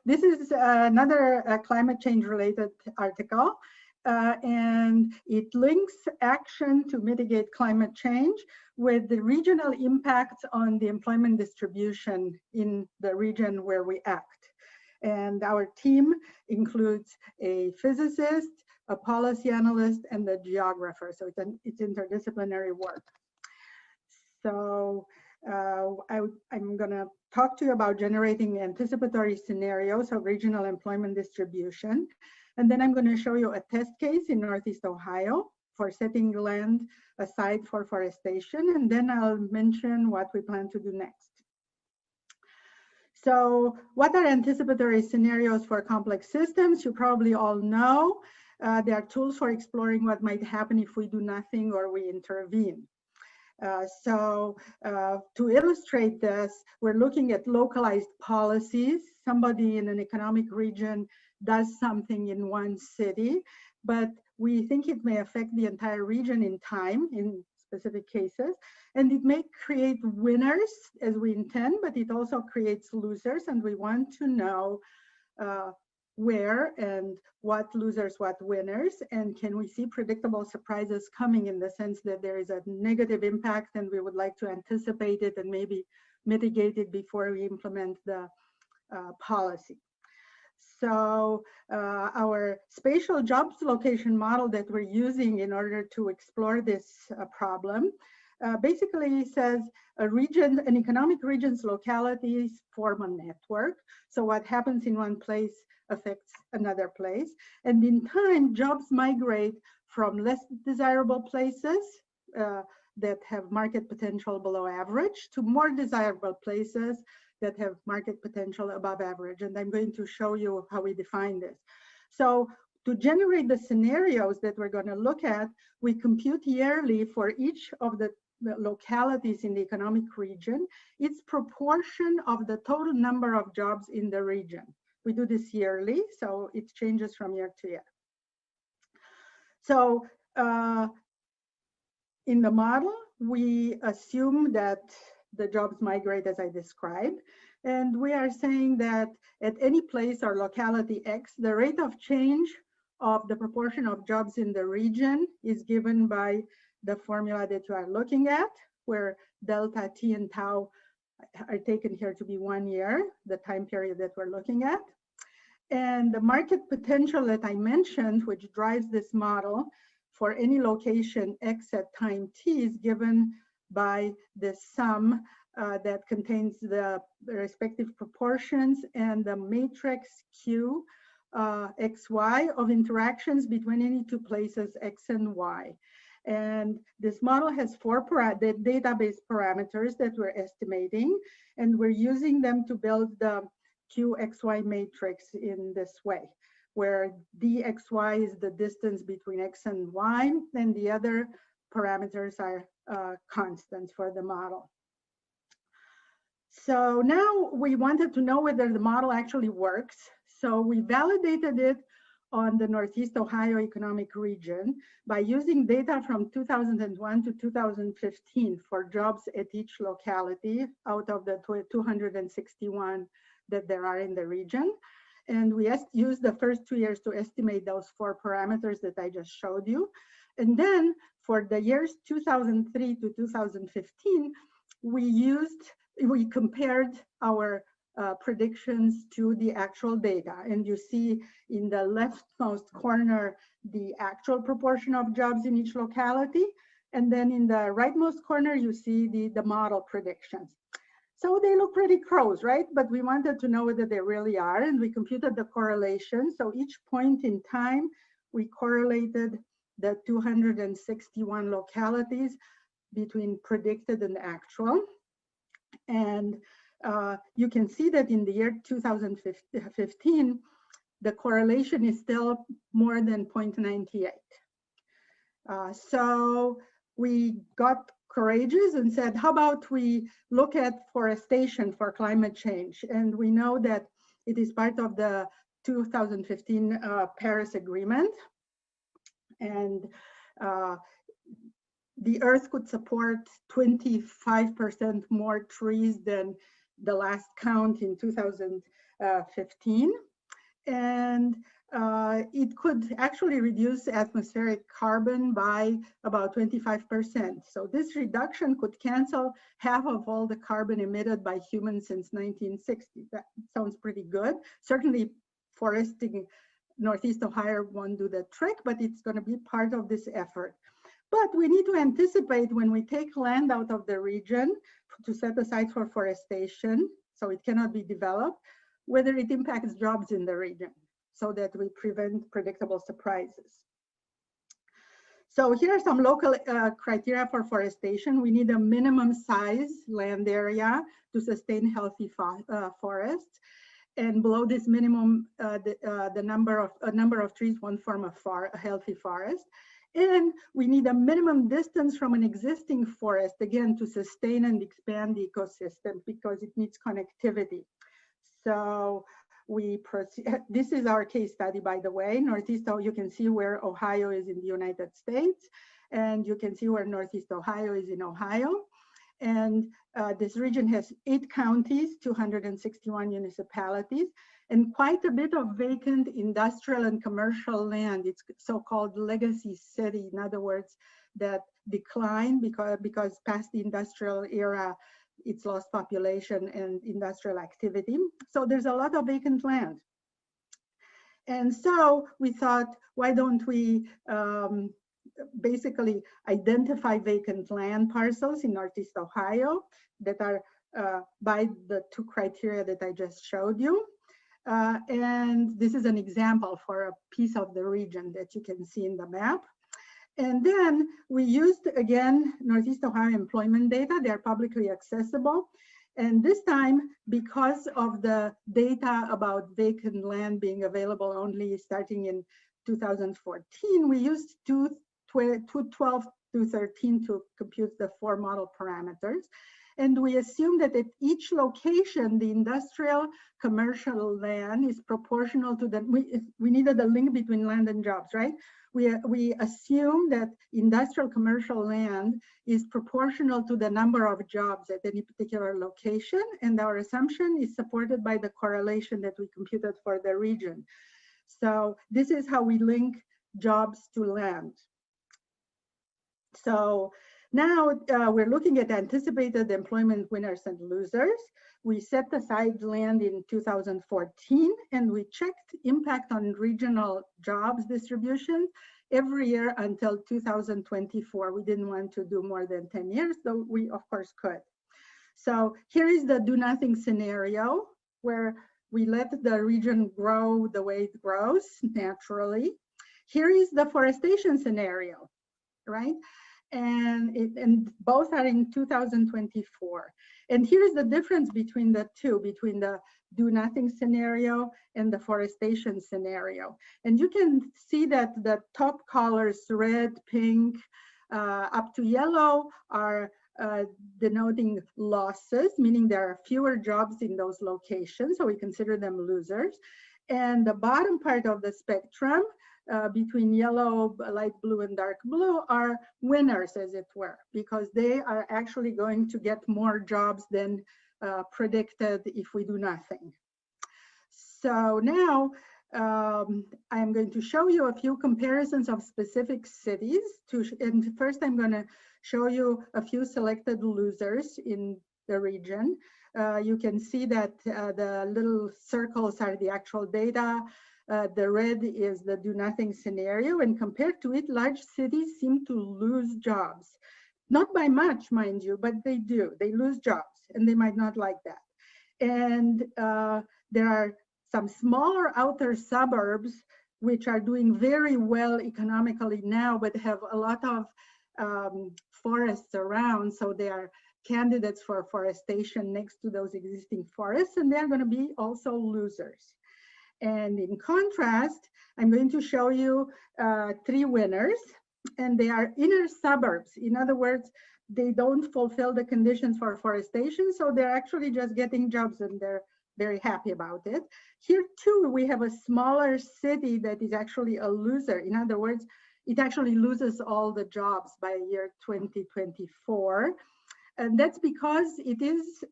this is another climate change related article, and it links action to mitigate climate change with the regional impacts on the employment distribution in the region where we act. And our team includes a physicist, a policy analyst, and a geographer. So it's interdisciplinary work. So I'm going to talk to you about generating anticipatory scenarios of regional employment distribution. And then I'm going to show you a test case in Northeast Ohio for setting land aside for forestation. And then I'll mention what we plan to do next. So what are anticipatory scenarios for complex systems? You probably all know. They are tools for exploring what might happen if we do nothing or we intervene. To illustrate this, we're looking at localized policies. Somebody in an economic region does something in one city, but we think it may affect the entire region in time, in specific cases, and it may create winners as we intend, but it also creates losers, and we want to know where and what losers, what winners, and can we see predictable surprises coming, in the sense that there is a negative impact and we would like to anticipate it and maybe mitigate it before we implement the policy. So our spatial jobs location model that we're using in order to explore this problem basically says an economic region's localities form a network. So what happens in one place affects another place. And in time, jobs migrate from less desirable places that have market potential below average to more desirable places that have market potential above average. And I'm going to show you how we define this. So to generate the scenarios that we're going to look at, we compute yearly for each of the localities in the economic region its proportion of the total number of jobs in the region. We do this yearly, so it changes from year to year. So in the model, we assume that the jobs migrate as I described, and we are saying that at any place or locality X, the rate of change of the proportion of jobs in the region is given by the formula that you are looking at, where delta T and tau are taken here to be 1 year, the time period that we're looking at. And the market potential that I mentioned, which drives this model for any location X at time T, is given by the sum that contains the respective proportions and the matrix Q XY of interactions between any two places X and Y. And this model has four database parameters that we're estimating, and we're using them to build the QXY matrix in this way, where dxy is the distance between X and Y, and the other parameters are constants for the model. So now we wanted to know whether the model actually works. So we validated it on the Northeast Ohio economic region by using data from 2001 to 2015 for jobs at each locality out of the 261 that there are in the region. And we used the first 2 years to estimate those four parameters that I just showed you. And then for the years 2003 to 2015, we compared our predictions to the actual data. And you see in the leftmost corner, the actual proportion of jobs in each locality. And then in the rightmost corner, you see the model predictions. So they look pretty close, right? But we wanted to know whether they really are, and we computed the correlation. So each point in time, we correlated the 261 localities between predicted and actual. And you can see that in the year 2015, the correlation is still more than 0.98. So we got courageous and said, how about we look at forestation for climate change? And we know that it is part of the 2015 Paris Agreement. And the Earth could support 25% more trees than the last count in 2015. And it could actually reduce atmospheric carbon by about 25%. So this reduction could cancel half of all the carbon emitted by humans since 1960. That sounds pretty good. Certainly foresting Northeast Ohio won't do the trick, but it's going to be part of this effort. But we need to anticipate when we take land out of the region to set aside for forestation, so it cannot be developed, whether it impacts jobs in the region, so that we prevent predictable surprises. So here are some local criteria for forestation. We need a minimum size land area to sustain healthy forests. And below this minimum, a number of trees won't form a healthy forest. And we need a minimum distance from an existing forest, again, to sustain and expand the ecosystem, because it needs connectivity. So we proceed. This is our case study, by the way. Northeast, you can see where Ohio is in the United States, and you can see where Northeast Ohio is in Ohio. And this region has 8 counties, 261 municipalities, and quite a bit of vacant industrial and commercial land. It's so-called legacy city, in other words, that decline because past the industrial era, it's lost population and industrial activity. So there's a lot of vacant land. And so we thought, why don't we basically identify vacant land parcels in Northeast Ohio that are by the 2 criteria that I just showed you. And this is an example for a piece of the region that you can see in the map. And then we used, again, Northeast Ohio employment data. They're publicly accessible. And this time, because of the data about vacant land being available only starting in 2014, we used 2012 to 13 to compute the 4 model parameters. And we assume that at each location, the industrial commercial land is proportional to the, we needed a link between land and jobs, right? We assume that industrial commercial land is proportional to the number of jobs at any particular location. And our assumption is supported by the correlation that we computed for the region. So this is how we link jobs to land. So now we're looking at anticipated employment winners and losers. We set aside land in 2014, and we checked impact on regional jobs distribution every year until 2024. We didn't want to do more than 10 years, though we of course could. So here is the do nothing scenario, where we let the region grow the way it grows naturally. Here is the forestation scenario, right? And both are in 2024. And here's the difference between the two, between the do nothing scenario and the forestation scenario. And you can see that the top colors, red, pink, up to yellow, are denoting losses, meaning there are fewer jobs in those locations, so we consider them losers. And the bottom part of the spectrum, between yellow, light blue, and dark blue, are winners, as it were, because they are actually going to get more jobs than predicted if we do nothing. So now I'm going to show you a few comparisons of specific cities. And first I'm going to show you a few selected losers in the region. You can see that the little circles are the actual data. The red is the do nothing scenario, and compared to it, large cities seem to lose jobs. Not by much, mind you, but they do. They lose jobs, and they might not like that. And there are some smaller outer suburbs which are doing very well economically now, but have a lot of forests around, so they are candidates for forestation next to those existing forests, and they're going to be also losers. And in contrast, I'm going to show you 3 winners, and they are inner suburbs. In other words, they don't fulfill the conditions for forestation, so they're actually just getting jobs, and they're very happy about it. Here too, we have a smaller city that is actually a loser. In other words, it actually loses all the jobs by year 2024. And that's because it is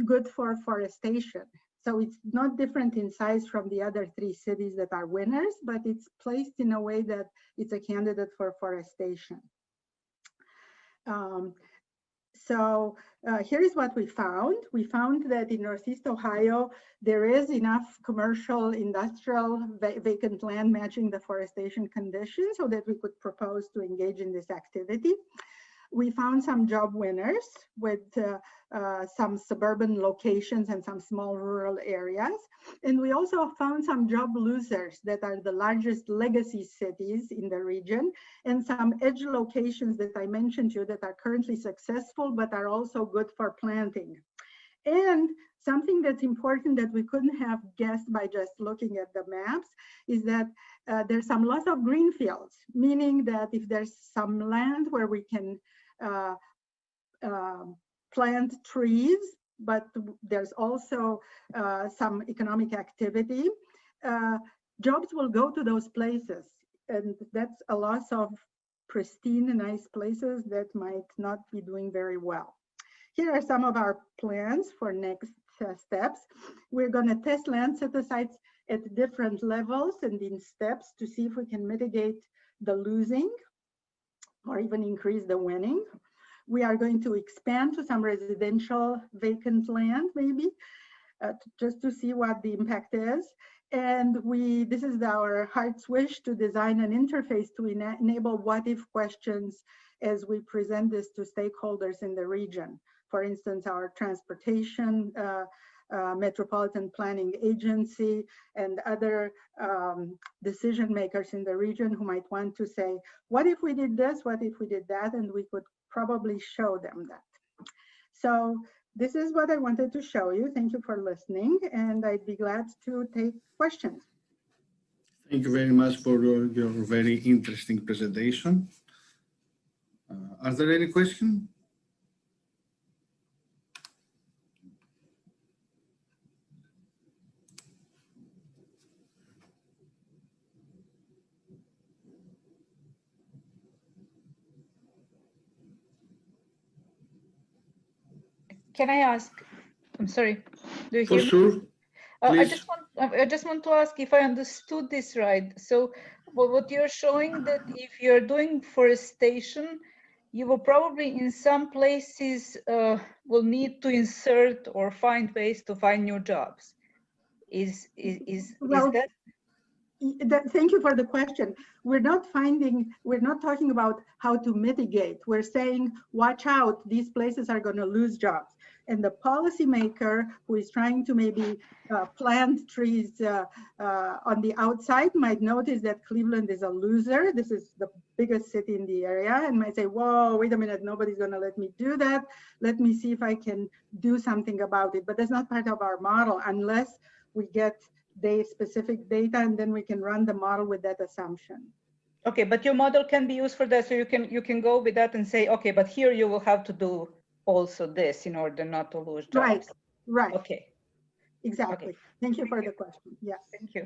good for forestation. So it's not different in size from the other 3 cities that are winners, but it's placed in a way that it's a candidate for forestation. Here is what we found. We found that in Northeast Ohio, there is enough commercial, industrial, vacant land matching the forestation conditions so that we could propose to engage in this activity. We found some job winners with some suburban locations and some small rural areas. And we also found some job losers that are the largest legacy cities in the region, and some edge locations that I mentioned to you that are currently successful, but are also good for planting. And something that's important that we couldn't have guessed by just looking at the maps is that there's some loss of green fields, meaning that if there's some land where we can plant trees, but there's also some economic activity, jobs will go to those places. And that's a loss of pristine, nice places that might not be doing very well. Here are some of our plans for next steps. We're going to test land set-asides at different levels and in steps to see if we can mitigate the losing or even increase the winning. We are going to expand to some residential vacant land, maybe, just to see what the impact is. And this is our heart's wish to design an interface to enable what-if questions as we present this to stakeholders in the region. For instance, our transportation, metropolitan planning agency, and other decision makers in the region who might want to say, what if we did this, what if we did that, and we could probably show them that. So this is what I wanted to show you. Thank you for listening, and I'd be glad to take questions. Thank you very much for your very interesting presentation. Are there any questions? Can I ask? I'm sorry. Do you For hear me? sure. I just want to ask if I understood this right. So what you're showing that if you're doing forestation, you will probably in some places will need to insert or find ways to find new jobs. Is that? Thank you for the question. We're not talking about how to mitigate. We're saying, watch out, these places are going to lose jobs. And the policymaker who is trying to maybe plant trees on the outside might notice that Cleveland is a loser. This is the biggest city in the area, and might say, whoa, wait a minute, nobody's going to let me do that. Let me see if I can do something about it. But that's not part of our model unless we get specific data, and then we can run the model with that assumption. Okay, but your model can be used for that, so you can go with that and say, okay, but here you will have to do also this in order not to lose jobs. Right. Okay. Exactly. Okay. Thank you for the question. Yes. Thank you.